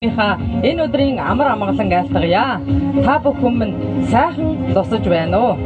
Энэ өдрийн амар амгалан айлтгая. Та бүхэн минь сайхан зогсож байна уу?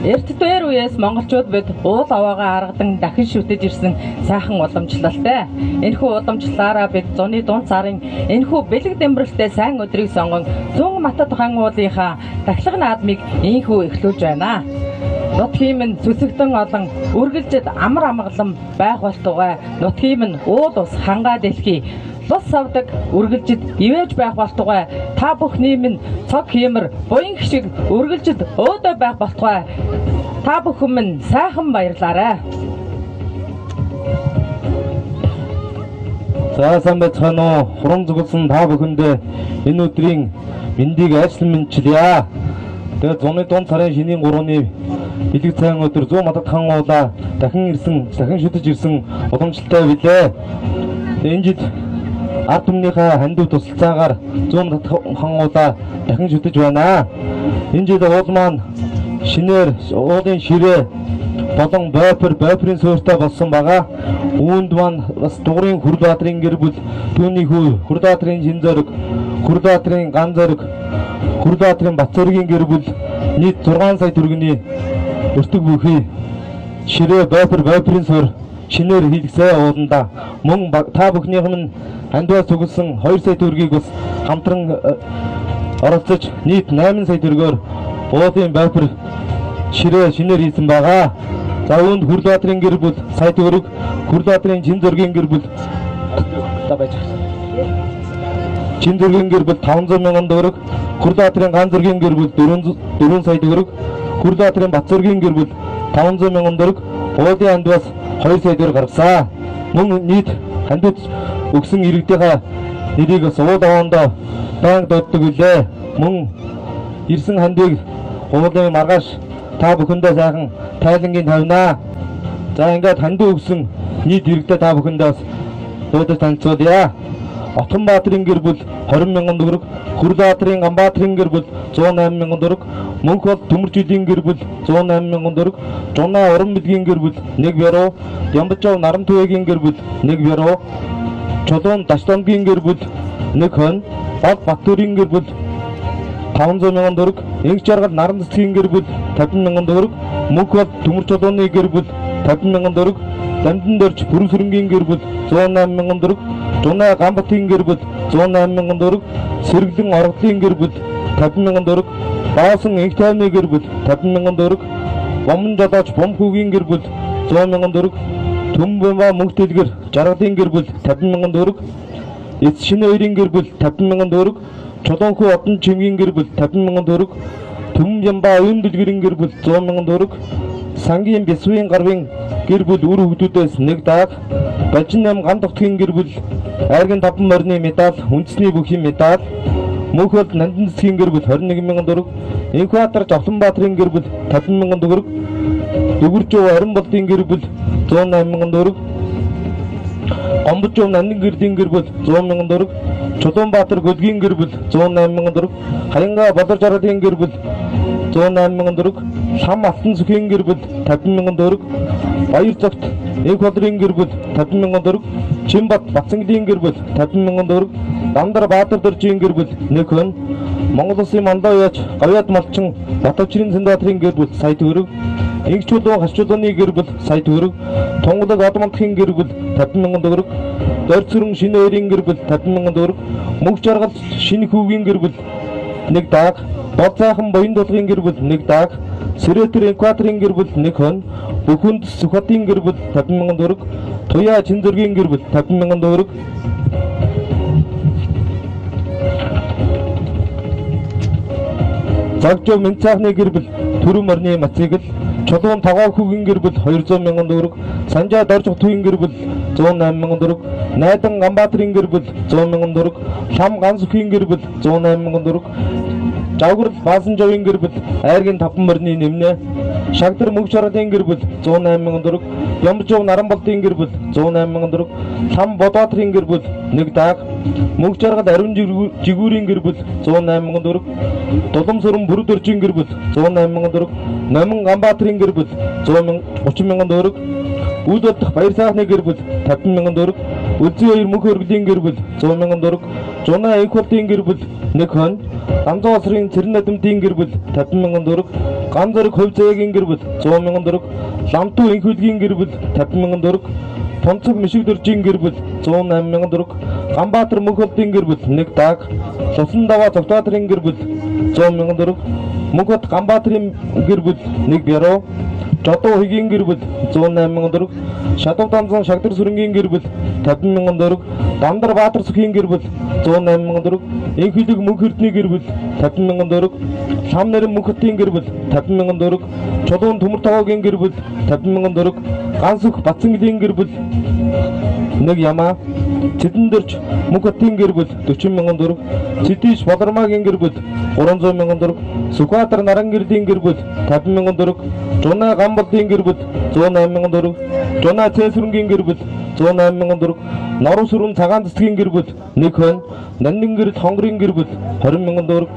Эрт дээр үеэс монголчууд бид уул аваагаа аргадан дахин шүтэж ирсэн сайхан уламжлалтай. Энэхүү уламжлалаараа бид зуны дунд сарын энэхүү бэлэг дэмбэрэлтэй сайн өдрийг сонгон Зүн Матад хаан уулынхаа дахлах наадмыг ийхүү эхлүүлж байна. Нутгийн минь зүсэгдэн олон үргэлжид амар амгалан байх болтугай нутгийн минь уул ус хангаа дэлхий бус савдаг үргэлжид ивэж байх болтугай та бүхний минь цог хиймэр буян шиг үргэлжид өөдөө байх болтугай та бүхэн минь сайхан баярлаарай. За сайн байцгаана уу? Хурам зүгэлсэн та бүхэндээ энэ өдрийн мэндийг айслан мэдчилье. Тэгээд зуны дунд сарын шинийн 3-ны бэлэг цайн өдөр Зүн Матад хаан уулаа дахин шүтэж ирсэн уламжлалтай билээ. Энэ жид ард түмнийхээ хандив тусалцаагаар Зүн Матад хаан уулаа дахин шүтэж байна. Энэ жид уул маань шинээр уулын ширээ болон бойпрын суурьтай болсон байгаа. Үүнд маань бас дугрын Хүрлбаатрын гэр бүл, түүний хүү Хүрлбаатрын шин зориг, Хүрлбаатрын ган зориг, Хүрлбаатрын бат зоригийн гэр бүл нийт 6 сая төгрөгийн өртөг бүхий ширээ бойпрын суурь шинээр хийлгсэн ууланда мөн та бүхнийх нь хандваа цугласан 2 сая төгрөгийг бас хамтран оролцож нийт 8 сая төгрөгөөр уулын бойпр ширээ шинээр хийсэн байгаа. За үүнд Хүрлбаатрын гэр бүл сая төгрөг, Хүрлбаатрын чин зөргийн гэр бүл чин зөргийн гэр бүл 500 мянган төгрөг, Хүрлбаатрын ган зөргийн гэр бүл 4 сая төгрөг, Хүрлбаатрын бат зөргийн гэр бүл 500 мянган төгрөг, уулын хандваас 2 сая төгрөг гаргасан. Мөн нийт хандвд өгсөн иргэдийнхээ нэрийг бас уул аваандаа банк дууддаг үлээ. Мөн ирсэн хандвыг уулын маргааш та бүхэндээ сайхан тайлангийн тавина. За ингээд хандив өгсөн нийт иргэдэд та бүхэндээ бас дуудаж танилцуулъя. Отгонбаатрын гэр бүл 20 мянган төгрөг, Хүрлбаатрын Ганбаатрын гэр бүл 108 мянган төгрөг, Мөнх бол Төмөржилийн гэр бүл 108 мянган төгрөг, Жунаа Уран Билгийн гэр бүл 1 бяруу, Ямбажав Нарантүвэгийн гэр бүл 1 бяруу, Чулуун Даштамгийн гэр бүл 1 хон, Бат Баттөрийн гэр бүл 500 мянган төгрөг, Инх Жаргал Наран Цэцгийн гэр бүл 50 мянган төгрөг, Мөнх бол Төмөр Чулууны гэр бүл 50 мянган төгрөг, Дамдан дөрж Бүрэн Сүрэнгийн гэр бүл 108 мянган төгрөг, Жунаа Ганбатын гэр бүл 108 мянган төгрөг, Сэргэлэн Оргодын гэр бүл 50 мянган төгрөг, Баасан Инх Тайвны гэр бүл 50 мянган төгрөг, Бомон Жолооч Бомхүүгийн гэр бүл 100 мянган төгрөг, Төмбөмба Мөнх Дэлгэр Жаргалын гэр бүл 50 мянган төгрөг, Эц Шинэ хоёрын гэр бүл 50 мянган төгрөг, Чулуунхүү Одон Чимгийн гэр бүл 50 мянган төгрөг, Төмөн Ямба Оюун Дэлгэрийн гэр бүл 100 мянган төгрөг, Сангийн Бясвын гарвын гэр бүл үр хөвгдүүдээс 1 дааг, Бажинам ган тогтгийн гэр бүл айргийн 5 морины медаль, үндэсний бүхий медаль, Мөнх бол Нандан Цэцгийн гэр бүл 21 мянган төгрөг, Инхбаатар Жовлонбаатрын гэр бүл 50 мянган төгрөг, Дүгүржөв Арин болдын гэр бүл 108 мянган төгрөг, Гомбожов Нандин гэрдийн гэр бүл 100 мянган төгрөг, Чулуунбаатар Гөлгийн гэр бүл 108 мянган төгрөг, Хаянга Болор Жаргалын гэр бүл 108 мянган төгрөг, Лам Алтан Сүхийн гэр бүл 50 мянган төгрөг, Баяр Зогт Инх Болрын гэр бүл 50 мянган төгрөг, Чимбат Бацанглийн гэр бүл 50 мянган төгрөг, Дандар Баатар Дөржийн гэр бүл 1 хон, Монгол Улсын Мандаа Яач Гавьяд Малчин Батавчрын Сандбаатрын гэр бүл сая төгрөг, Инх Чулуун Хашчулууны гэр бүл сая төгрөг, Тунгалаг Одмонтхийн гэр бүл 50 мянган төгрөг, Дорцөрөн Шинэ хоёрын гэр бүл 50 мянган төгрөг, Мөнх Жаргал Шинэ хүүгийн гэр бүл 1 дааг, Болцаахан Боён дулгын гэр бүл 1 дааг, Сэретэр Экваторын гэр бүл 1 хон, Бүхэнд Сүхбатын гэр бүл 50 мянган төгрөг, Туяа Чин зөргийн гэр бүл 50 мянган төгрөг, Загжов Мэнцаахны гэр бүл Төрөн морины Мацигл, Чулуун Тогоо хүүгийн гэр бүл 200 мянган төгрөг, Санжаа Доржих түүгийн гэр бүл 108 мянган төгрөг, Найдан Ганбаатрын гэр бүл 100 мянган төгрөг, Лам Ган Сүхийн гэр бүл 108 мянган төгрөг, Жавгар Баасан Жовын гэр бүл айргийн 5 морины нэмнэ, Шагдар Мөнх Жаргалын гэр бүл 108 мянган төгрөг, Ямбажов Наран болдын гэр бүл 108 мянган төгрөг, Лам Бодоотрын гэр бүл 1 дааг, Мөнх Жаргал Ариун Жигүүрийн гэр бүл 108 мянган төгрөг, Дулам Сүрэн Бүрэг Дөржийн гэр бүл 108 мянган төгрөг, Номон Ганбаатрын гэр бүл 130 мянган төгрөг, Үйл болдох Баяр Сайхны гэр бүл 50 мянган төгрөг, Үзэн хоёр мөнх өргөлийн гэр бүл 100,000 төгрөг. Жуна Эквалтын гэр бүл 1 хон. Ганзан Осрын Цэрэн Надамтын гэр бүл 50,000 төгрөг. Ган Зориг Хувь Заяагийн гэр бүл 100,000 төгрөг. Ламтуу Инхүлгийн гэр бүл 50,000 төгрөг. Тунцэг Мишиг Дөржийн гэр бүл 108,000 төгрөг. Ганбаатар Мөнх Болдын гэр бүл 1 даг. Сусан Даваа Цогтбаатарын гэр бүл 100,000 төгрөг. Мөнх Бат Ганбаатарын гэр бүл 1 бяруу. Жодуу Хөгийн гэр бүл 108,000 төгрөг. Шадав Данзан Шагдар Сүрэнгийн гэр бүл 50,000 төгрөг. Дандар Баатар Сүхийн гэр бүл 108,000 төгрөг. Инхүлэг Мөнх Эрдний гэр бүл 50,000 төгрөг. Шам Нэрэн Мөнх Хотын гэр бүл 50,000 төгрөг. Чулуун Төмөр Таваагийн гэр бүл 50,000 төгрөг. Гансүх Батцангилийн гэр бүл 1 ямаа. Цэдэн Дөрж Мөнх Хотын гэр бүл 40,000 төгрөг. Цэдийш Болормагийн гэр бүл 300,000 төгрөг. Сүхбаатар Нарангэрлийн гэр бүл 50,000 төгрөг. Жуна Гамболдын гэр бүл 108,000 төгрөг. Жуна Цэсүрэнгийн гэр бүл 108,000 төгрөг. Норон Сүрэн Цагаан Цэцгийн гэр бүл 1 хон. Нандин гэр Хонгорын гэр бүл 20,000 төгрөг.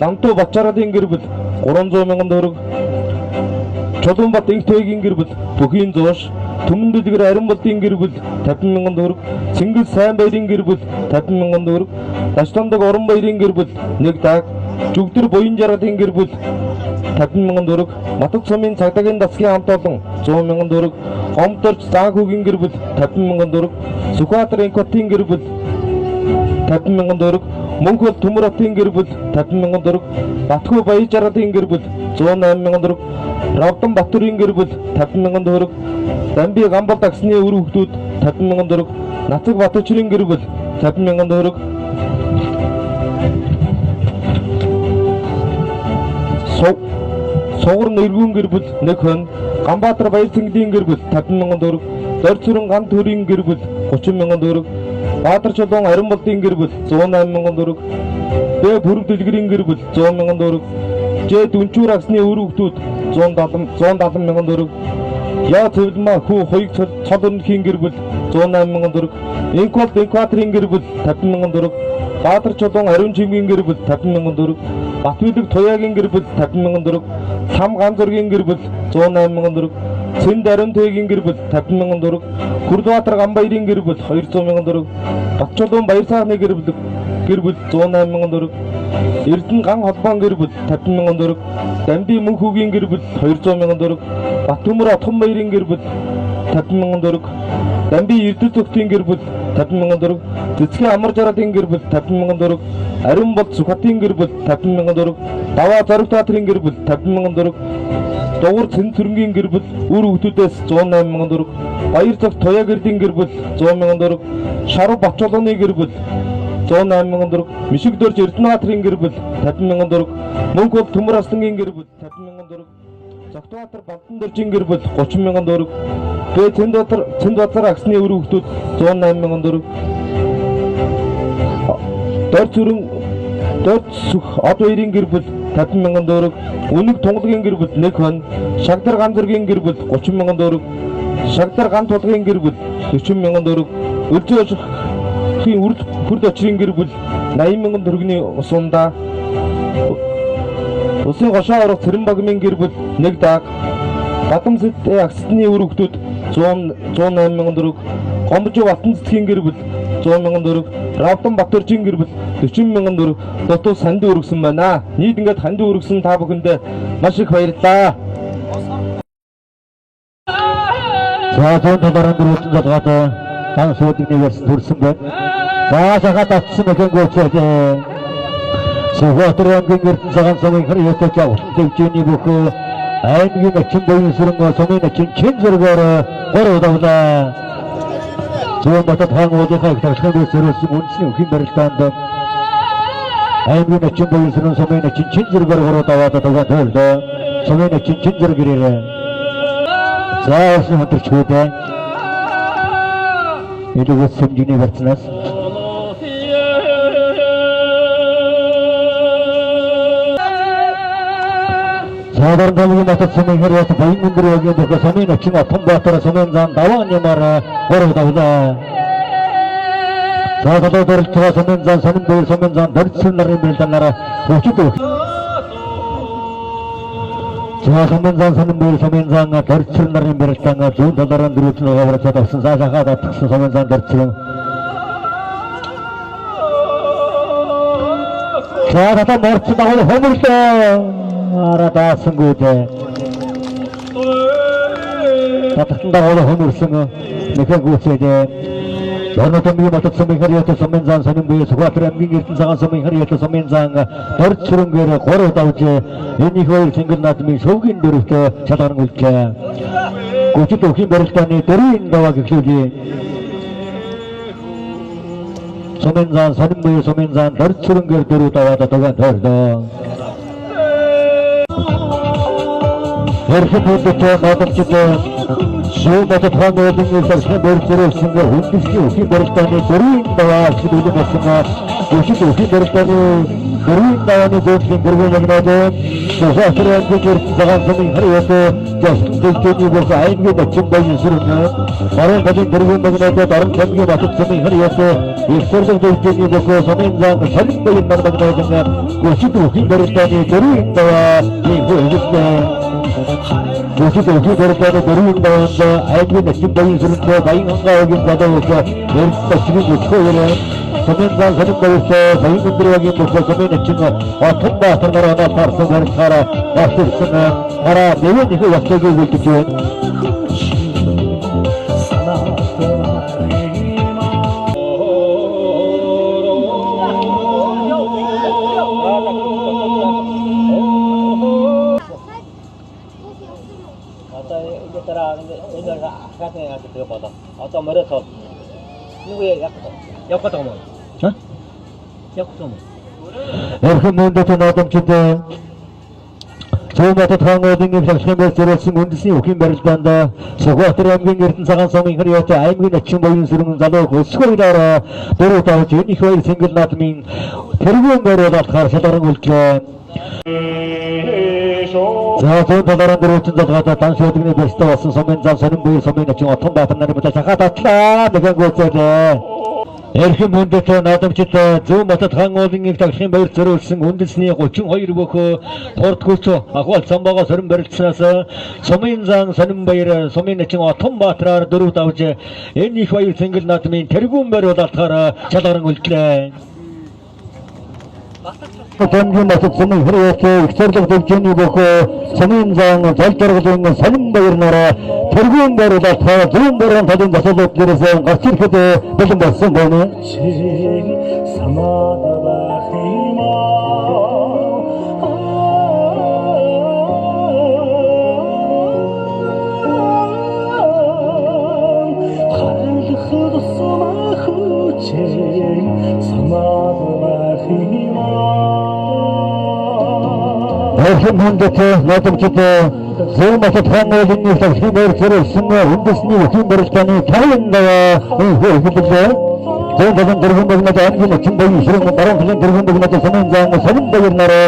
Ламтуу Батчаарадын гэр бүл 300,000 төгрөг. Чулуунбат Инхтойгийн гэр бүл бүхийн 100. Түмэн Дэлгэр Ариун Болдын гэр бүл 50,000 төгрөг. Цэнгэл Сайн Баярын гэр бүл 50,000 төгрөг. Даштандаг Орон Баярын гэр бүл 1 даг. Жүгдэр Буян Жаргалын гэр бүл 50,000 төгрөг. Матг Сумын Цагдаагийн Дасгийн хамт олон 100,000 төгрөг. Гомдорч Заанхүүгийн гэр бүл 50,000 төгрөг. Сүхбаатар Инкотын гэр бүл 50,000 төгрөг. Мөнх Бол Төмөр Хотын гэр бүл 50,000 төгрөг. Батхүү Баяр Жаргалын гэр бүл 108,000 төгрөг. Равдан Батүрийн гэр бүл 50,000 төгрөг. Дамби Гамболд агсны өр хүүхдүүд 50,000 төгрөг. Нацаг Батөчрийн гэр бүл 50,000 төгрөг. Сугар Нэргүүн гэр бүл 1 хон. Ганбаатар Баяр Цэнглийн гэр бүл 50,000 төгрөг. Дорцүрэн Ган Төрийн гэр бүл 30,000 төгрөг. Баатар Чулуун Ариун Болдын гэр бүл 108,000 төгрөг. Бэ Бүрэг Дэлгэрийн гэр бүл 100,000 төгрөг. Жэ Дүнчүүр агсны өр хүүхдүүд 170,000 төгрөг. Яа Цэвлмаа хүү хоёрыг цол өрнөхийн гэр бүл 108,000 төгрөг. Инквалт Инкваторын гэр бүл 50,000 төгрөг. Баатар Чулуун Ариун Чимгийн гэр бүл 50,000 төгрөг. Батбилэг Туяагийн гэр бүл 50,000 төгрөг. Сам Ганзургийн гэр бүл 108,000 төгрөг. Цэнд Ариун Туяагийн гэр бүл 50,000 төгрөг. Хүрдбаатар Ганбаярын гэр бүл 200,000 төгрөг. Батчулуун Баяр Саахны гэр бүл 108,000 төгрөг. Эрдэнэ Ган Холбоон гэр бүл 50,000 төгрөг. Дамби Мөнх Хүүгийн гэр бүл 200,000 төгрөг. Баттөмөр Отхон Баярын гэр бүл 50,000 төгрөг. Дамби Эрдэнэ Цогтын гэр бүл 50,000 төгрөг. Цэцгийн Амар Жаргалын гэр бүл 50,000 төгрөг. Ариун Болд Сүхбатын гэр бүл 50,000 төгрөг. Даваа Зориг Театрын гэр бүл 50,000 төгрөг. Дугур Цэн Сүрэнгийн гэр бүл үр хүүхдүүдээс 108,000 төгрөг. Баяр Цогт Туяа гэрлийн гэр бүл 100,000 төгрөг. Шарав Батчулууны гэр бүл 108,000 төгрөг. Мишиг Дөрж Эрдэнэбаатарын гэр бүл 50,000 төгрөг. Мөнх Бол Төмөр Аслангийн гэр бүл 50,000 төгрөг. Цогтбаатар Бандан Дөржийн гэр бүл 30,000 төгрөг. Бэ Цэнд Базар агсны өр хүүхдүүд 108,000 төгрөг. Дорц Сүх Од Баярын гэр бүл 50,000 төгрөг. Үнэг Тунгалагийн гэр бүл 1 хон. Шагдар Ган Зургийн гэр бүл 30,000 төгрөг. Шагдар Ган Тулгын гэр бүл 40,000 төгрөг. Өлзөөж Хүрд Очрын гэр бүл 80,000 төгрөгийн усундаа. Усын Гошоо орох Цэрэн Багмын гэр бүл 1 даг. Бадамсэд агсны өр хүүхдүүд 108,000 төгрөг. Гомбожоо Батан Цэцгийн гэр бүл 100,000 төгрөг. Равдан Батөржийн гэр бүл 40,000 төгрөг. Дутуу санд өргөсөн байна. Нийт ингээд ханд өргөсөн та бүхэндээ маш их баярлалаа. За зүүн талаараа дөрөвдөн залгаатай дан суудгийн верс төрсөн байна. За сахад атсан мэгэнгөөцөө Сүхбаатар аймгийн Эрдэнэ цагаан сумын хөрөөтэй дэвжээний бүхөө аймгийн ачин буян сүрэн сумын ачин чин зэргээр гурав давлаа. Зүүн батад хаан уулынхаа их тархины сөрөөсөн үндэсний өхин барилдаанд аймгийн ачин буян сүрэн сумын ачин чин зэргээр гурав даваад таваа төлөө. Сумын ачин чин зэрэгээрээ. За яасан өдөрч хөөдөө. Илүүс сүмжиний барцнаас Садар далгийн батад сумын хөрөөт баян өндөр өгийн дэх сумын ачин Отхон Баатар сумын зан даваан ямаар гурав давлаа. Садар дөрөлтөө сумын зан сонин бээр сумын зан дөрцөн нарын бэлдэнээр хүчтэй. Сумын зан сонин бээр сумын зан дөрцөн нарын бэлдэнээр зүүн талаараа дөрөвдөн аваад тавсан заахаад атгсан сумын зан дөрцөн За надаа морч дагуу хомрлоо. Ара даасангүйдээ. Татсан дагуу хомрлсон нэхэн гүцээдээ. Орнотомгийн матад сумын харьяат сумын зан сонин буюу Сүхбаатар аймгийн Эрдэнэ цагаан сумын харьяат сумын зан дорд сүрэнгээр 3 давж энэ их хоёр цэнгэл наадмын шөвгийн дөрөвт шалгаран үлдлээ. Гүчит өвхийн барилдааны 4 даваа гэхлүүлээ. Сумын зан сонин буюу сумын зан дорд сүрэнгээр 4 даваад дугаан тойрлоо. Эрхэм хүндэт наадамчид Шүүмэт хаануудын сарсын бэрчэрсэн хүндэсний өвхийн барилдааны 4 даваа шилүүлэн болсон. Гүчит өвхийн барилдааны 4 давааны зөвлөлийн дөрвөн магнаад Сүхбаатар аймгийн цагаан сумын харьяат дэвтөний бүх аймгийн начин баян сүрэн орон хадын дөрвөн магнаад орон аймгийн матад сумын харьяат их сургууль дэвтөний бүх сумын зан салин баян магнаад гүчит өвхийн барилдааны 4 даваа хийгдсэн. Гүчит өвхийн барилдааны 4 даваанд аймгийн начин баян сүрэнтэй баян хангаагийн гадаах эрдэнэ өчгөөрөө сумын зан салин баяртай баян өдрөгийн бүх сумын начин отон баатараар тарсан харилцаараа авчирсан араа нэвэн их явцыг үлдэж байна. Одоо морой тоо. Юу явах гэдэг юм уу? Явах юм. Эрхэм хүндэт наадамчид Сүхбаатар хаануудын шалхимээр зэрэлсэн үндэсний өвхийн барилдаанд Сүхбаатар аймгийн Эрдэнэ цагаан сумын харьяат аймгийн начин баян сүрэн залуу өсгөөрөөр 4 давж энэ их хоёр цэнгэл наадмын тэргүүн бариулахаар шалгаран үлдлээ. За зүүн талаараа дөрөвчөн залгаадаа дан шүдэгний бэлтээ болсон сумын зан сонин буюу сумын начин отхон баатар нарын бүтээл шахаа татлаа нэгэн гүйцээлээ. Эрхэм хүндэт наадамчид зүүн матад хаануудын их тагхийн баяр зориулсан үндэсний 32 бүх хурд хүч ахвал цамбаага сорин барилдсанаас сумын зан сонин баяр сумын начин отхон баатараар 4 давж энэ их баяр цэнгэл наадмын тэргүүн бариулалтаар шалгаран үлдлээ. Тэмдгийн матад сумын харьяат их сургууль дэвтөний бүх сумын зан залдаргалын сонин баярнаараа тэргүүн бариулалтаар зүүн баруун талын засалуудлаас гарч ирэхэд бэлэн болсон байна. Эрхэм хүндэт наадамчид зүүн матад хаануудын их тагхийн баяр зориулсан үндэсний өвхийн барилдааны 50 даваа хийгдэлээ. зүүн талын дөрвөн багнад аймгийн начин баян сүрэн баруун талын дөрвөн багнад сумын зан сонин баярнаараа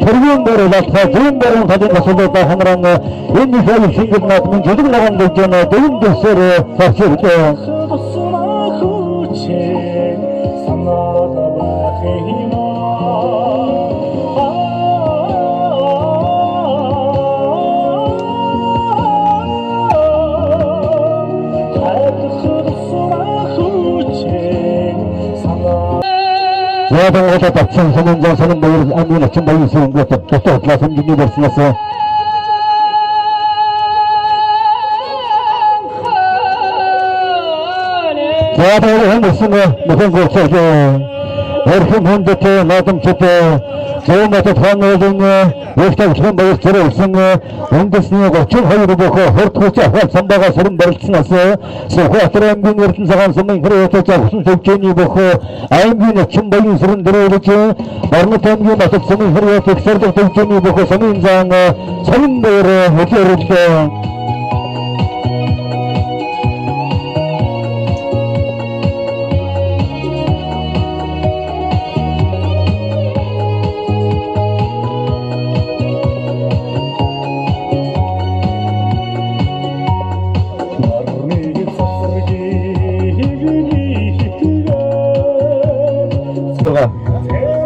тэргүүн бариулалтаа зүүн баруун талын асуултаа ханаран энэ их хоёр цэнгэл наадмын жижиг лаган дэвжэн дэвэн дэвсээр сарчирлээ. Яагаад татсан сумын зан сонин баяр аймгийн начин баян сүрэн дотор талаас хэмжээний барьснаас яагаад хэмжсэн нэгэн гүйцэлээ. Эрхэм хүндэт наадамчид зүүн матад хаануудын их тагхийн баяр зориулсан үндэсний 32 бүх хурд хүч ахвал цамбаага сорин барилдсанаас Сүхбаатар аймгийн Эрдэнэ цагаан сумын харьяат завхан төвчний бүх аймгийн начин баян сүрэн дөрөвлөж орнот аймгийн матад сумын харьяат их сургууль төвчний бүх сумын зан сонин баяр хөтлөрлөө.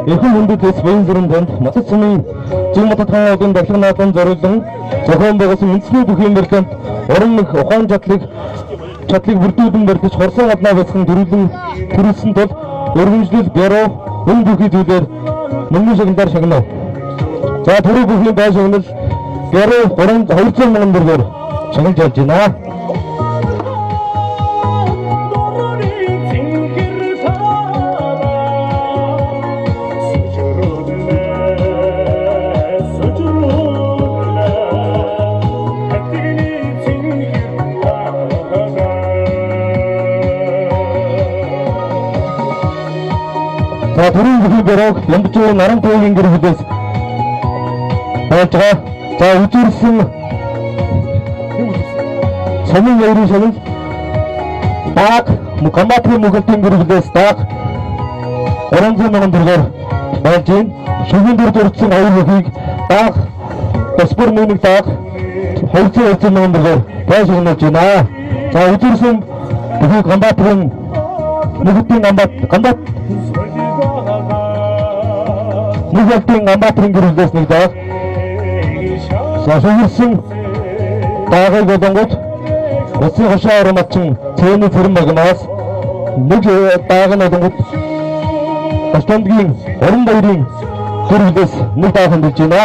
Эрхэм хүндэт баян сүрэн донд матад сумын зүүн матад хаануудын дахин наадам зориулсан зохион байгуулсан үндэсний бүхий барилдаанд орон их ухаан чадлыг бүрдүүлэн барьж хорсон гаднаа босхон төрүүлсэн тул өргөмжлөл бяруу өн бүхий зүйлээр мөнгөний шагналаар шагнав. За түрүү бүхний бай шагнал гэрээ 200 мянган төгрөгөөр шагналж явж байна. За түрүү бүхний бэрэг Ямбчуу наран төвийн гэр бүлээс байж байгаа. За үзүүлсэн Сомын яырын шагнал баг Мукамбатын мөгөлтийн гэр бүлээс баг 300 мянган төгрөгөөр байж байна. Шүгэн дөр дурдсан хоёр бүхийг баг Спор мөнийг баг 200 мянган төгрөгөөр байж шагнаж байна. За үзүүлсэн бүхий Гамбатын мөгөлтийн Гамбат Мөгөлтийн Гамбатын гэр бүлээс нэг баг. За шүгэрсэн даагыг болонгод Усын хошоо ороматчин цээний цэрэн багнаас нэг дааг нь болонгод Бостомдгийн орон баярын гэр бүлээс нэг дааг хандж байна.